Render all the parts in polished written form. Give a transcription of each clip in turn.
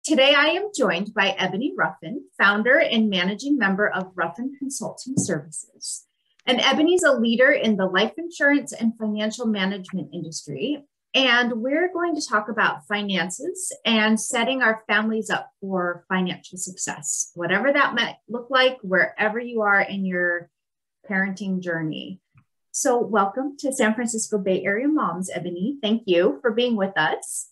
Today, I am joined by Ebony Ruffin, founder and managing member of Ruffin Consulting Services. And Ebony's a leader in the life insurance and financial management industry. And we're going to talk about finances and setting our families up for financial success, whatever that might look like, wherever you are in your parenting journey. So welcome to San Francisco Bay Area Moms, Ebony. Thank you for being with us.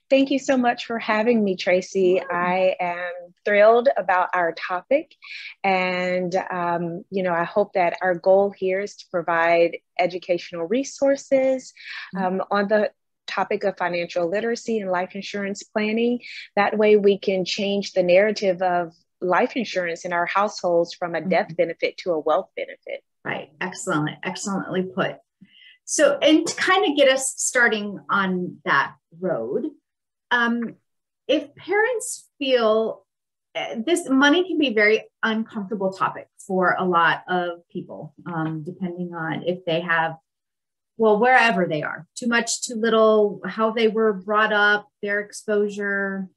Thank you so much for having me, Tracy. I am thrilled about our topic. And, I hope that our goal here is to provide educational resources on the topic of financial literacy and life insurance planning. That way we can change the narrative of life insurance in our households from a death benefit to a wealth benefit. Right. Excellent. Excellently put. So, and to kind of get us starting on that road, if parents feel this money can be a very uncomfortable topic for a lot of people, depending on if they have, well, wherever they are, too much, too little, how they were brought up, their exposure.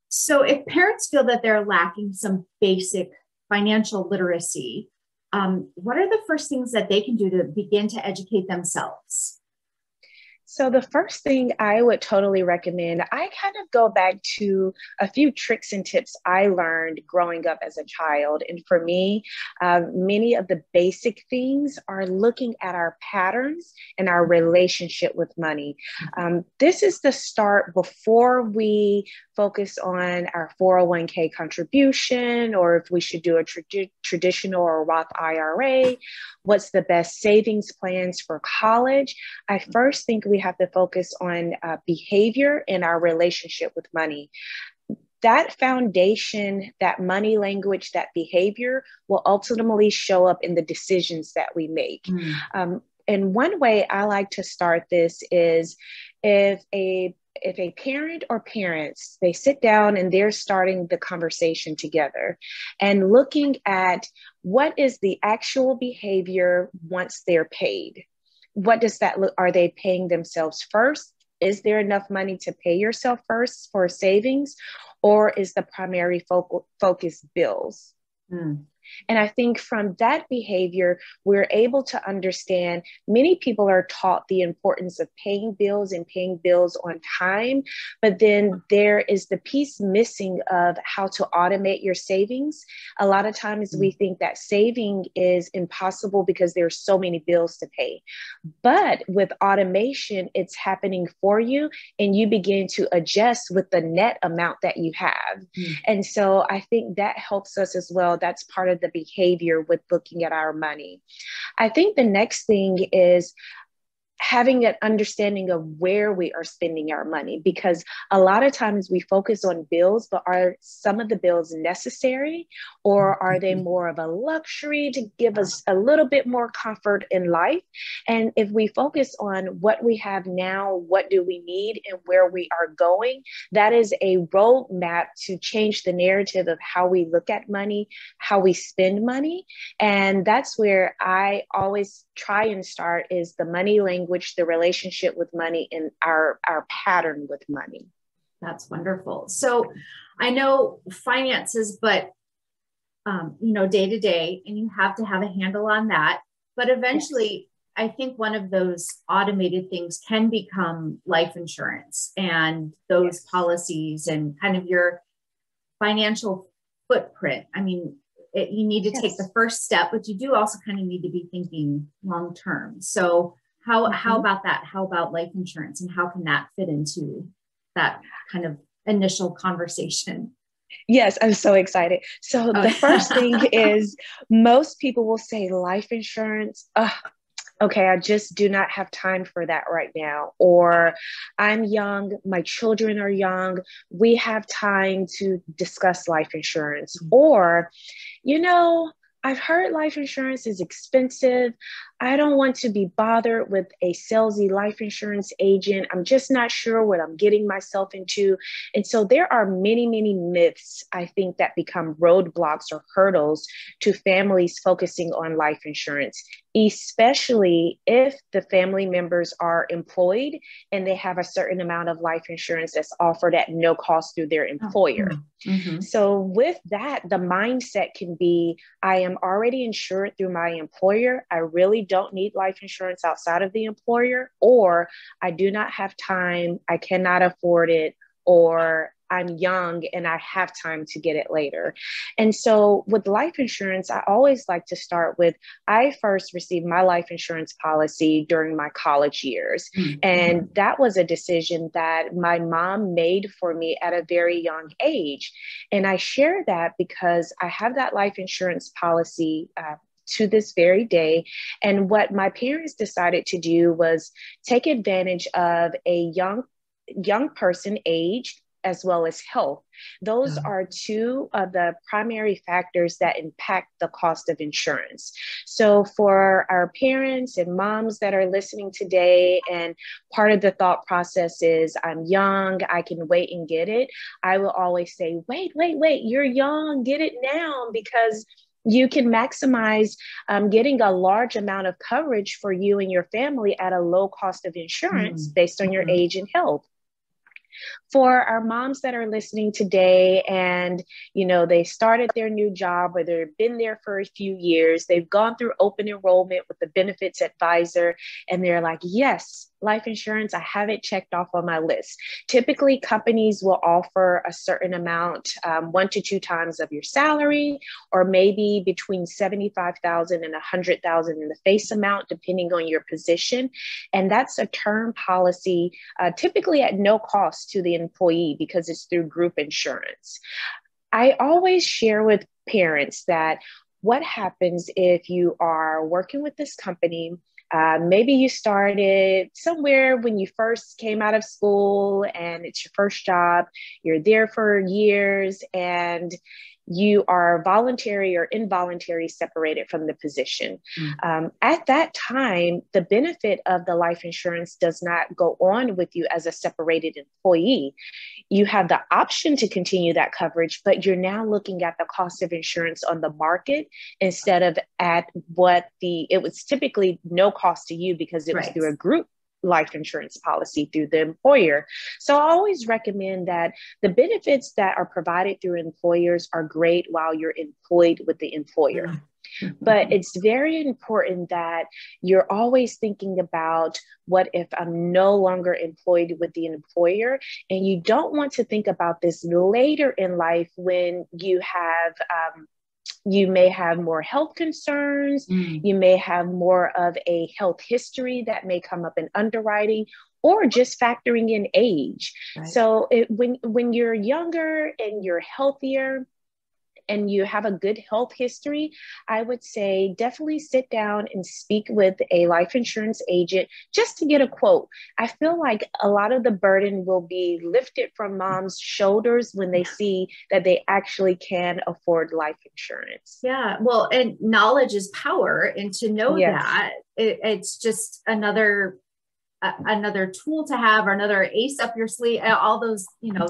So if parents feel that they're lacking some basic financial literacy, what are the first things that they can do to begin to educate themselves? So the first thing I would totally recommend, I kind of go back to a few tricks and tips I learned growing up as a child. And for me, many of the basic things are looking at our patterns and our relationship with money. This is the start before we focus on our 401k contribution, or if we should do a traditional or Roth IRA, what's the best savings plans for college. I first think we have to focus on behavior and our relationship with money. That foundation, that money language, that behavior will ultimately show up in the decisions that we make. And one way I like to start this is if a parent or parents, they sit down and they're starting the conversation together and looking at what is the actual behavior once they're paid. What does that look? Are they paying themselves first? Is there enough money to pay yourself first for savings? Or is the primary focus bills? And I think from that behavior, we're able to understand many people are taught the importance of paying bills and paying bills on time. But then there is the piece missing of how to automate your savings. A lot of times we think that saving is impossible because there are so many bills to pay. But with automation, it's happening for you and you begin to adjust with the net amount that you have. And so I think that helps us as well. That's part of the behavior with looking at our money. I think the next thing is having an understanding of where we are spending our money, because a lot of times we focus on bills, but are some of the bills necessary, or are they more of a luxury to give us a little bit more comfort in life? And if we focus on what we have now, what do we need, and where we are going, that is a roadmap to change the narrative of how we look at money, how we spend money. And that's where I always try and start, is the money language, the relationship with money, and our pattern with money. That's wonderful. So I know finances, but day to day, and you have to have a handle on that. But eventually, I think one of those automated things can become life insurance and those policies and kind of your financial footprint. I mean, you need to take the first step, but you do also kind of need to be thinking long term. So how about that? How about life insurance, and how can that fit into that kind of initial conversation? Yes, I'm so excited. So the first thing is, most people will say life insurance. Okay, I just do not have time for that right now. Or I'm young, my children are young, we have time to discuss life insurance. Or, I've heard life insurance is expensive. I don't want to be bothered with a salesy life insurance agent. I'm just not sure what I'm getting myself into. And so there are many, many myths, I think, that become roadblocks or hurdles to families focusing on life insurance. especially if the family members are employed and they have a certain amount of life insurance that's offered at no cost through their employer. Mm-hmm. So with that, the mindset can be, I am already insured through my employer. I really don't need life insurance outside of the employer, or I do not have time, I cannot afford it, or I'm young and I have time to get it later. And so with life insurance, I always like to start with, I first received my life insurance policy during my college years. Mm-hmm. And that was a decision that my mom made for me at a very young age. And I share that because I have that life insurance policy to this very day. And what my parents decided to do was take advantage of a young person age as well as health. Those are two of the primary factors that impact the cost of insurance. So for our parents and moms that are listening today, and part of the thought process is, I'm young, I can wait and get it. I will always say, wait, you're young, get it now, because you can maximize getting a large amount of coverage for you and your family at a low cost of insurance based on your age and health. For our moms that are listening today and, they started their new job or they've been there for a few years, they've gone through open enrollment with the benefits advisor, and they're like, yes, life insurance, I have it checked off on my list. Typically, companies will offer a certain amount, 1 to 2 times of your salary, or maybe between $75,000 and $100,000 in the face amount, depending on your position. And that's a term policy, typically at no cost to the employee because it's through group insurance. I always share with parents that what happens if you are working with this company. Maybe you started somewhere when you first came out of school and it's your first job. You're there for years and you are voluntary or involuntary separated from the position. At that time, the benefit of the life insurance does not go on with you as a separated employee. You have the option to continue that coverage, but you're now looking at the cost of insurance on the market instead of at it was typically no cost to you because it was through a group life insurance policy through the employer. So I always recommend that the benefits that are provided through employers are great while you're employed with the employer. But it's very important that you're always thinking about, what if I'm no longer employed with the employer? And you don't want to think about this later in life when you have you may have more health concerns. You may have more of a health history that may come up in underwriting, or just factoring in age. So when you're younger and you're healthier and you have a good health history, I would say definitely sit down and speak with a life insurance agent just to get a quote. I feel like a lot of the burden will be lifted from mom's shoulders when they see that they actually can afford life insurance. Yeah, well, and knowledge is power. And to know that it's just another tool to have, or another ace up your sleeve, all those,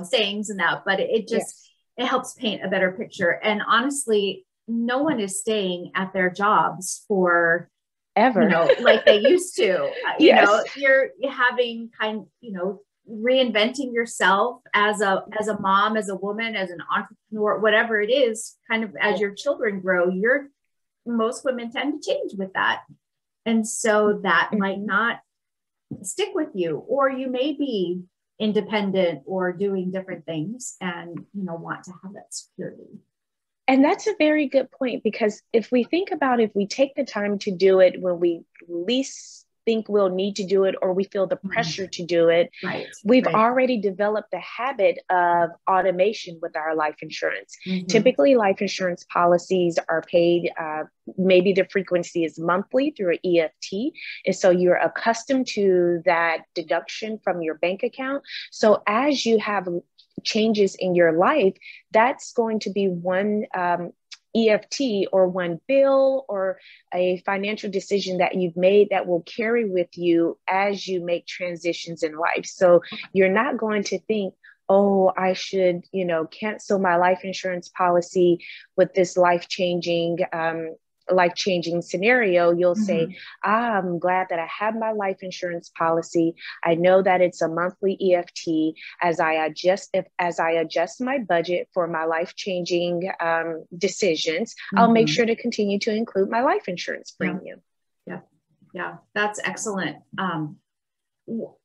sayings and that, but it just, it helps paint a better picture. And honestly, no one is staying at their jobs for ever, like they used to. You're having reinventing yourself as a mom, as a woman, as an entrepreneur, whatever it is, kind of as your children grow. Most women tend to change with that. And so that might not stick with you, or you may be independent or doing different things and want to have that security. And that's a very good point, because if we think about, if we take the time to do it when we least think we'll need to do it, or we feel the pressure to do it, we've already developed the habit of automation with our life insurance. Typically, life insurance policies are paid, maybe the frequency is monthly through an EFT. And so you're accustomed to that deduction from your bank account. So as you have changes in your life, that's going to be one EFT or one bill or a financial decision that you've made that will carry with you as you make transitions in life. So you're not going to think, oh, I should, cancel my life insurance policy with this life-changing life-changing scenario, you'll say, Mhm. I'm glad that I have my life insurance policy. I know that it's a monthly EFT. As I adjust my budget for my life-changing decisions, I'll make Mhm. sure to continue to include my life insurance Yeah. premium. Yeah. Yeah. That's excellent.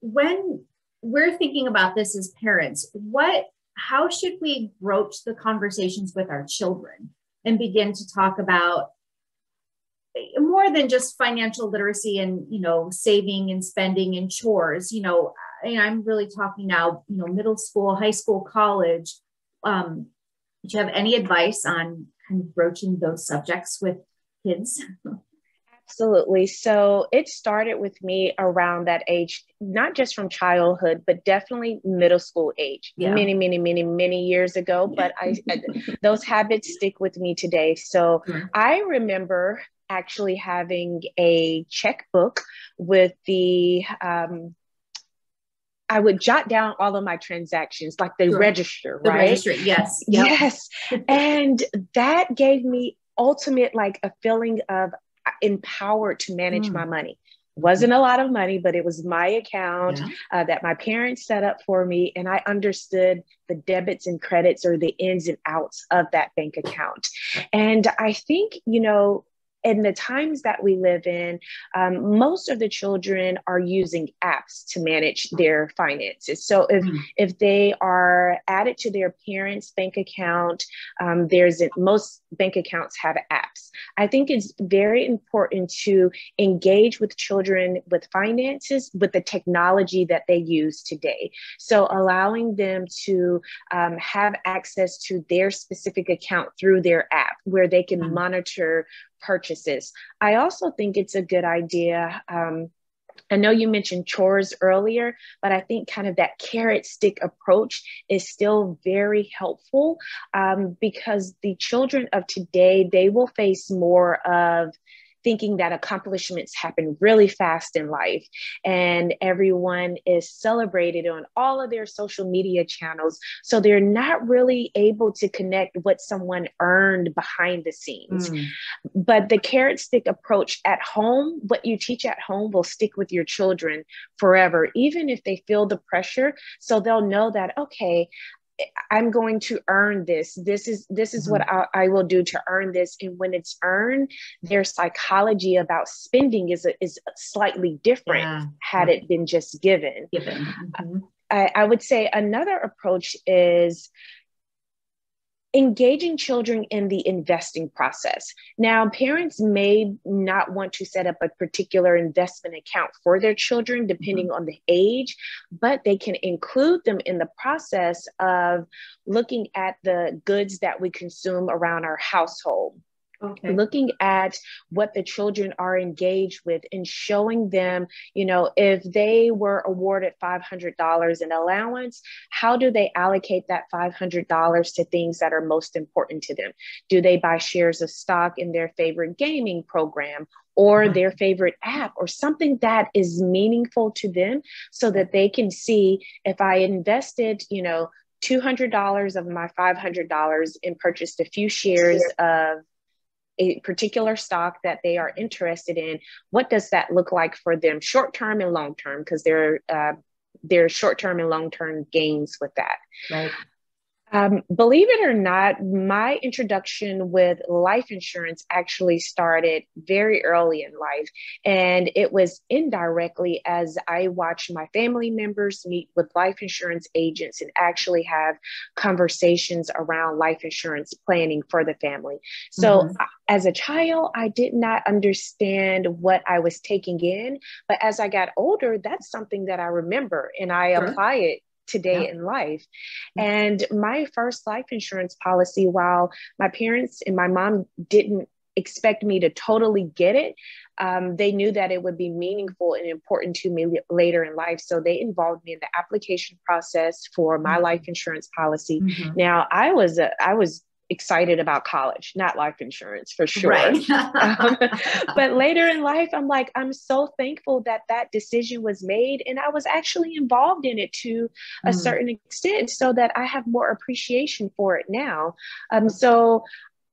When we're thinking about this as parents, how should we broach the conversations with our children and begin to talk about more than just financial literacy and, saving and spending and chores, and I'm really talking now, middle school, high school, college. Do you have any advice on kind of broaching those subjects with kids? Absolutely. So it started with me around that age, not just from childhood, but definitely middle school age, Yeah. many years ago. But those habits stick with me today. So Sure. I remember actually having a checkbook with I would jot down all of my transactions, like the Sure. register, The right? registry. Yes. Yep. Yes. And that gave me ultimate, like a feeling of empowered to manage my money. Wasn't a lot of money, but it was my account that my parents set up for me. And I understood the debits and credits, or the ins and outs of that bank account. And I think, in the times that we live in, most of the children are using apps to manage their finances. So if they are added to their parents' bank account, most bank accounts have apps. I think it's very important to engage with children with finances, with the technology that they use today. So allowing them to have access to their specific account through their app, where they can monitor purchases. I also think it's a good idea. I know you mentioned chores earlier, but I think kind of that carrot stick approach is still very helpful, because the children of today, they will face more of thinking that accomplishments happen really fast in life, and everyone is celebrated on all of their social media channels. So they're not really able to connect what someone earned behind the scenes. But the carrot stick approach at home, what you teach at home will stick with your children forever, even if they feel the pressure. So they'll know that, okay, I'm going to earn this. This is what I will do to earn this. And when it's earned, their psychology about spending is slightly different had it been just given. I would say another approach is engaging children in the investing process. Now, parents may not want to set up a particular investment account for their children, depending on the age, but they can include them in the process of looking at the goods that we consume around our household. Looking at what the children are engaged with, and showing them, if they were awarded $500 in allowance, how do they allocate that $500 to things that are most important to them? Do they buy shares of stock in their favorite gaming program, or their favorite app, or something that is meaningful to them, so that they can see, if I invested, $200 of my $500 and purchased a few shares of a particular stock that they are interested in, what does that look like for them short-term and long-term? Because there are short-term and long-term gains with that. Right. Believe it or not, my introduction with life insurance actually started very early in life. And it was indirectly as I watched my family members meet with life insurance agents and actually have conversations around life insurance planning for the family. So as a child, I did not understand what I was taking in. But as I got older, that's something that I remember, and I apply it today in life. And my first life insurance policy, while my parents and my mom didn't expect me to totally get it, they knew that it would be meaningful and important to me later in life. So they involved me in the application process for my life insurance policy. Now, I was excited about college, not life insurance for sure. Right. But later in life, I'm so thankful that that decision was made, and I was actually involved in it to a certain extent, so that I have more appreciation for it now. So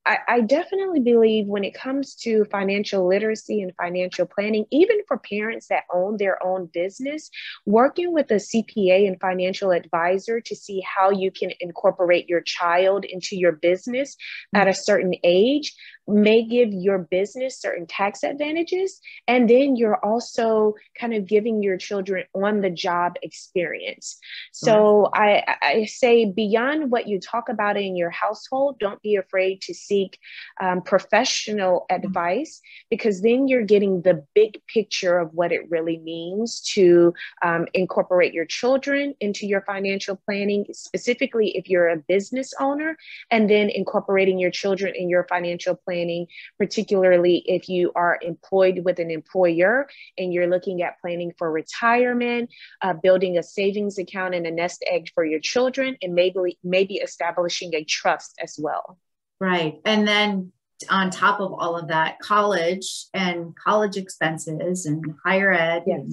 I definitely believe when it comes to financial literacy and financial planning, even for parents that own their own business, working with a CPA and financial advisor to see how you can incorporate your child into your business at a certain age may give your business certain tax advantages. And then you're also kind of giving your children on the job experience. So I say beyond what you talk about in your household, don't be afraid to seek professional advice, because then you're getting the big picture of what it really means to incorporate your children into your financial planning, specifically if you're a business owner, and then incorporating your children in your financial planning, particularly if you are employed with an employer and you're looking at planning for retirement, building a savings account and a nest egg for your children, and maybe establishing a trust as well. Right. And then on top of all of that, college and college expenses and higher ed. Yes. And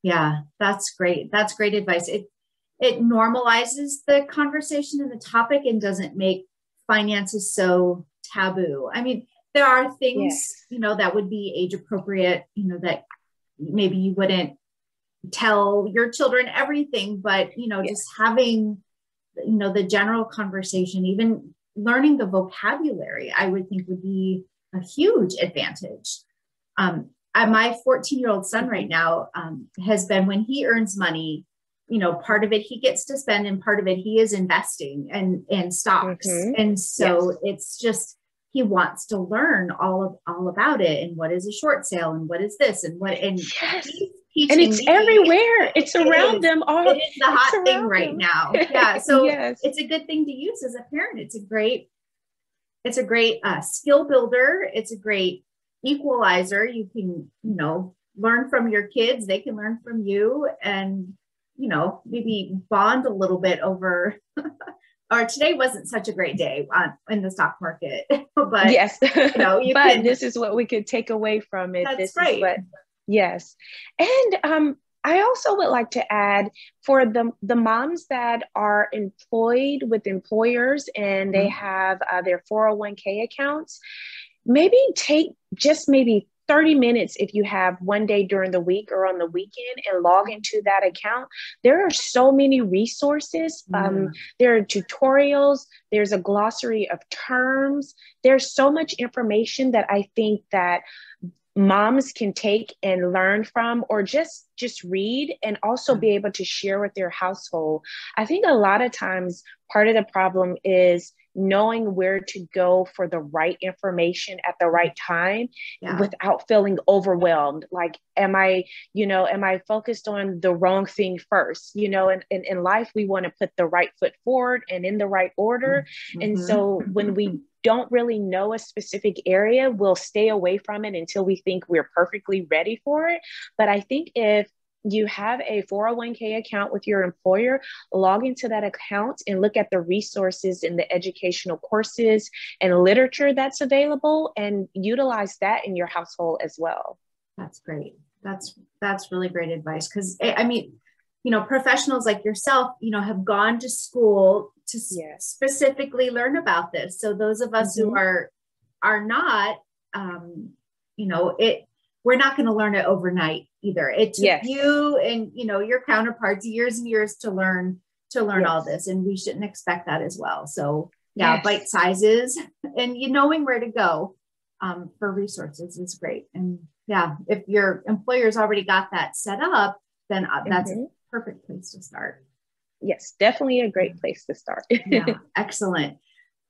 yeah, that's great. That's great advice. It normalizes the conversation and the topic and doesn't make finances so taboo. I mean, there are things, you know, that would be age appropriate, you know, that maybe you wouldn't tell your children everything, but, you know, just having, you know, the general conversation, even learning the vocabulary, I would think would be a huge advantage. My 14-year-old son right now has been, when he earns money, you know, part of it he gets to spend and part of it he is investing and stocks. And so it's just, he wants to learn all about it, and what is a short sale and what is this and what, and and it's everywhere. It's around them all. It is the hot thing right now. Yeah. So it's a good thing to use as a parent. It's a great skill builder. It's a great equalizer. You can, you know, learn from your kids. They can learn from you, and, you know, maybe bond a little bit over, or today wasn't such a great day in the stock market, but yes, you know, this is what we could take away from it. That's right. Yes. And I also would like to add, for the moms that are employed with employers and they have their 401k accounts, maybe take just maybe 30 minutes if you have one day during the week or on the weekend and log into that account. There are so many resources. There are tutorials. There's a glossary of terms. There's so much information that I think that moms can take and learn from, or just read and also be able to share with their household. I think a lot of times part of the problem is knowing where to go for the right information at the right time without feeling overwhelmed. Like, am I focused on the wrong thing first? You know, in life, we want to put the right foot forward and in the right order. And so when we don't really know a specific area, we'll stay away from it until we think we're perfectly ready for it. But I think if you have a 401k account with your employer, log into that account and look at the resources and the educational courses and literature that's available, and utilize that in your household as well. That's great. That's really great advice. Because I mean, you know, professionals like yourself, you know, have gone to school to specifically learn about this. So those of us who are not, you know, we're not going to learn it overnight either. It took you and, you know, your counterparts years and years to learn all this, and we shouldn't expect that as well. So bite sizes and knowing where to go for resources is great. And if your employer's already got that set up, then that's a perfect place to start. Yes, definitely a great place to start. Excellent.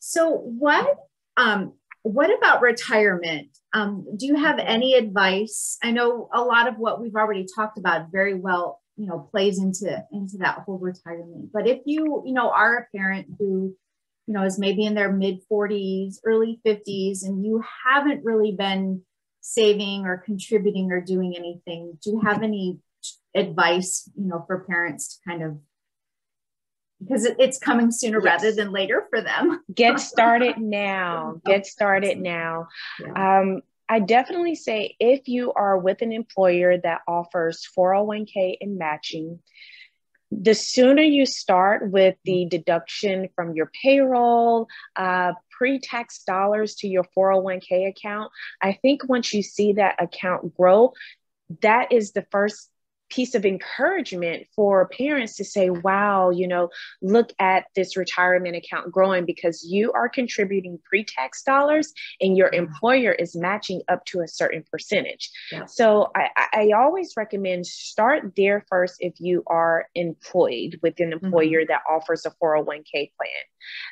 So what about retirement? Do you have any advice? I know a lot of what we've already talked about very well, you know, plays into that whole retirement. But if you know, are a parent who, you know, is maybe in their mid 40s, early 50s, and you haven't really been saving or contributing or doing anything, do you have any advice, you know, for parents to kind of, because it's coming sooner rather than later for them. Get started now. Get started now. I definitely say, if you are with an employer that offers 401k and matching, The sooner you start with the deduction from your payroll, pre-tax dollars to your 401k account, I think once you see that account grow, that is the first piece of encouragement for parents to say, wow, look at this retirement account growing because you are contributing pre-tax dollars and your employer is matching up to a certain percentage. Yeah. So I always recommend start there first if you are employed with an employer that offers a 401k plan.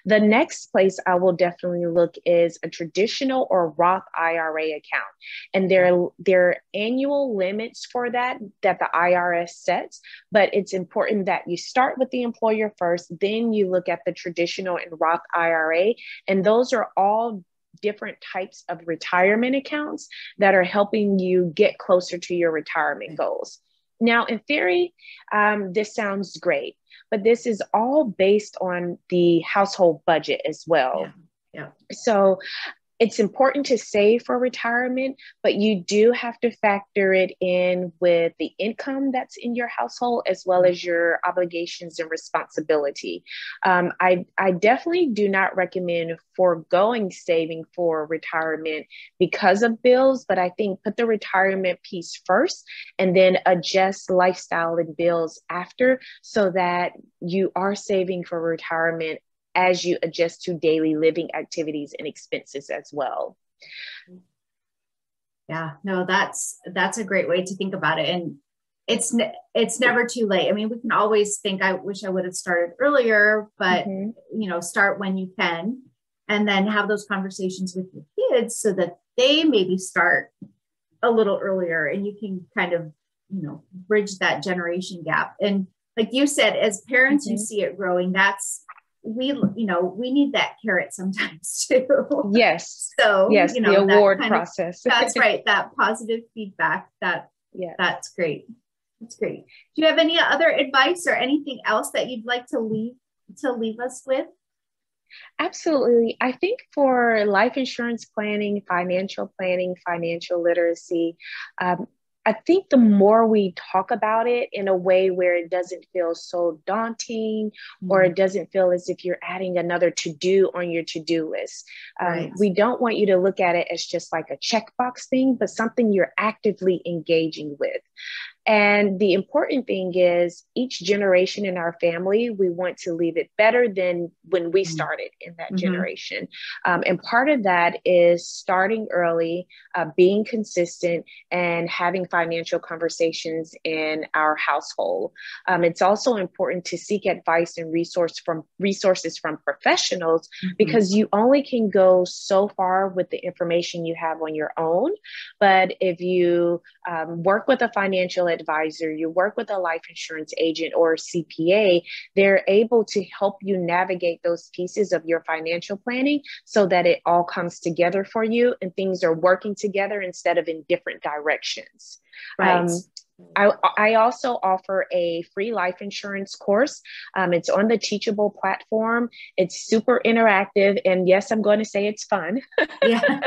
The next place I will definitely look is a traditional or Roth IRA account. And there are annual limits for that the IRS sets, but it's important that you start with the employer first, then you look at the traditional and Roth IRA. And those are all different types of retirement accounts that are helping you get closer to your retirement goals. Now, in theory, this sounds great, but this is all based on the household budget as well. Yeah. So it's important to save for retirement, but you do have to factor it in with the income that's in your household, as well as your obligations and responsibility. I definitely do not recommend foregoing saving for retirement because of bills, but I think put the retirement piece first and then adjust lifestyle and bills after so that you are saving for retirement as you adjust to daily living activities and expenses as well. Yeah, no, that's a great way to think about it. And it's never too late. I mean, we can always think, I wish I would have started earlier, but start when you can, and then have those conversations with your kids so that they maybe start a little earlier and you can kind of, bridge that generation gap. And like you said, as parents, you see it growing. We need that carrot sometimes too. Yes. So, yes, the award process. That's right. That positive feedback that's great. That's great. Do you have any other advice or anything else that you'd like to leave us with? Absolutely. I think for life insurance planning, financial literacy, I think the more we talk about it in a way where it doesn't feel so daunting or it doesn't feel as if you're adding another to-do on your to-do list. Right. We don't want you to look at it as just like a checkbox thing, but something you're actively engaging with. And the important thing is each generation in our family, we want to leave it better than when we started in that generation. And part of that is starting early, being consistent, and having financial conversations in our household. It's also important to seek advice and resources from professionals because you only can go so far with the information you have on your own. But if you work with a financial advisor, you work with a life insurance agent or CPA, they're able to help you navigate those pieces of your financial planning so that it all comes together for you and things are working together instead of in different directions. Right. I also offer a free life insurance course. It's on the Teachable platform. It's super interactive. And yes, I'm going to say it's fun. Yeah.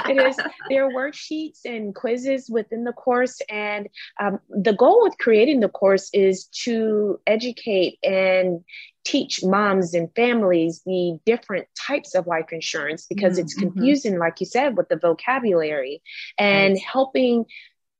It is. There are worksheets and quizzes within the course. And the goal with creating the course is to educate and teach moms and families the different types of life insurance because it's confusing, like you said, with the vocabulary and helping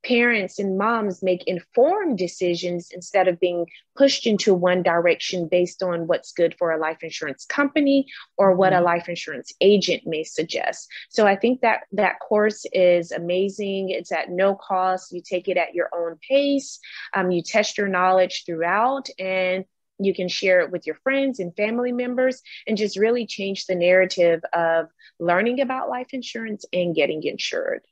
parents and moms make informed decisions instead of being pushed into one direction based on what's good for a life insurance company or what a life insurance agent may suggest. So I think that course is amazing. It's at no cost. You take it at your own pace. You test your knowledge throughout, and you can share it with your friends and family members and just really change the narrative of learning about life insurance and getting insured.